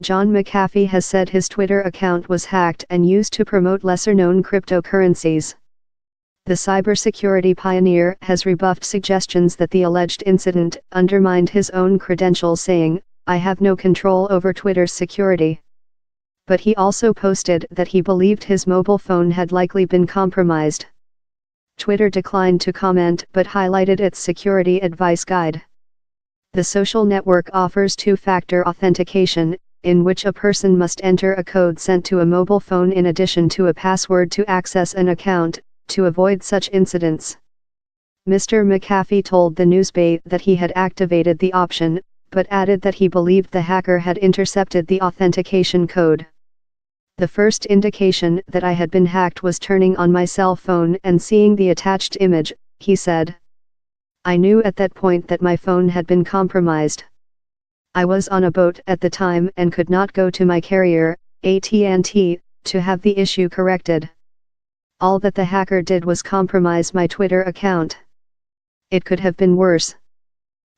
John McAfee has said his Twitter account was hacked and used to promote lesser-known cryptocurrencies. The cybersecurity pioneer has rebuffed suggestions that the alleged incident undermined his own credentials, saying, "I have no control over Twitter's security." But he also posted that he believed his mobile phone had likely been compromised. Twitter declined to comment but highlighted its security advice guide. The social network offers two-factor authentication, in which a person must enter a code sent to a mobile phone in addition to a password to access an account, to avoid such incidents. Mr. McAfee told the Newsbay that he had activated the option, but added that he believed the hacker had intercepted the authentication code. "The first indication that I had been hacked was turning on my cell phone and seeing the attached image," he said. "I knew at that point that my phone had been compromised. I was on a boat at the time and could not go to my carrier, AT&T, to have the issue corrected. All that the hacker did was compromise my Twitter account. It could have been worse."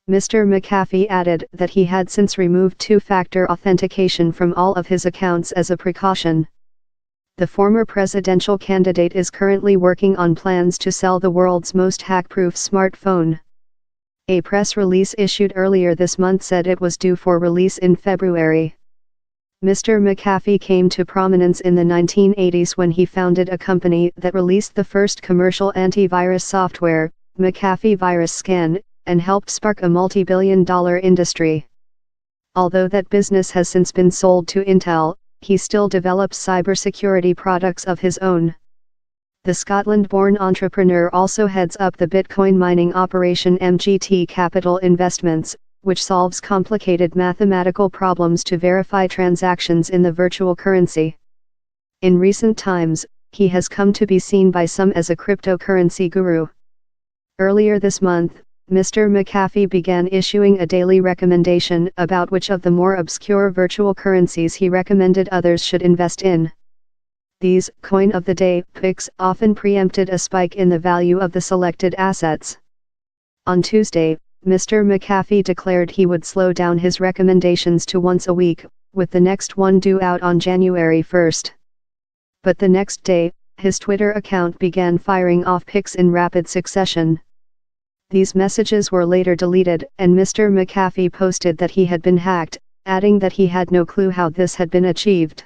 Mr. McAfee added that he had since removed two-factor authentication from all of his accounts as a precaution. The former presidential candidate is currently working on plans to sell the world's most hack-proof smartphone. A press release issued earlier this month said it was due for release in February. Mr. McAfee came to prominence in the 1980s when he founded a company that released the first commercial antivirus software, McAfee Virus Scan, and helped spark a multi-billion-dollar industry. Although that business has since been sold to Intel, he still develops cybersecurity products of his own. The Scotland-born entrepreneur also heads up the Bitcoin mining operation MGT Capital Investments, which solves complicated mathematical problems to verify transactions in the virtual currency. In recent times, he has come to be seen by some as a cryptocurrency guru. Earlier this month, Mr. McAfee began issuing a daily recommendation about which of the more obscure virtual currencies he recommended others should invest in. These coin of the day picks often preempted a spike in the value of the selected assets. On Tuesday, Mr. McAfee declared he would slow down his recommendations to once a week, with the next one due out on January 1. But the next day, his Twitter account began firing off picks in rapid succession. These messages were later deleted, and Mr. McAfee posted that he had been hacked, adding that he had no clue how this had been achieved.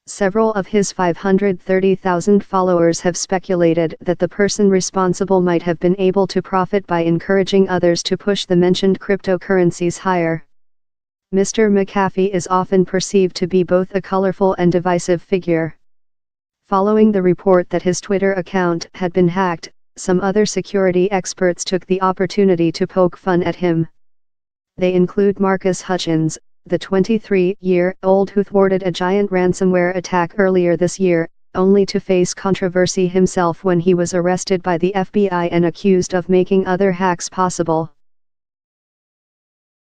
Several of his 530,000 followers have speculated that the person responsible might have been able to profit by encouraging others to push the mentioned cryptocurrencies higher. Mr. McAfee is often perceived to be both a colorful and divisive figure. Following the report that his Twitter account had been hacked, some other security experts took the opportunity to poke fun at him. They include Marcus Hutchins, the 23-year-old who thwarted a giant ransomware attack earlier this year, only to face controversy himself when he was arrested by the FBI and accused of making other hacks possible.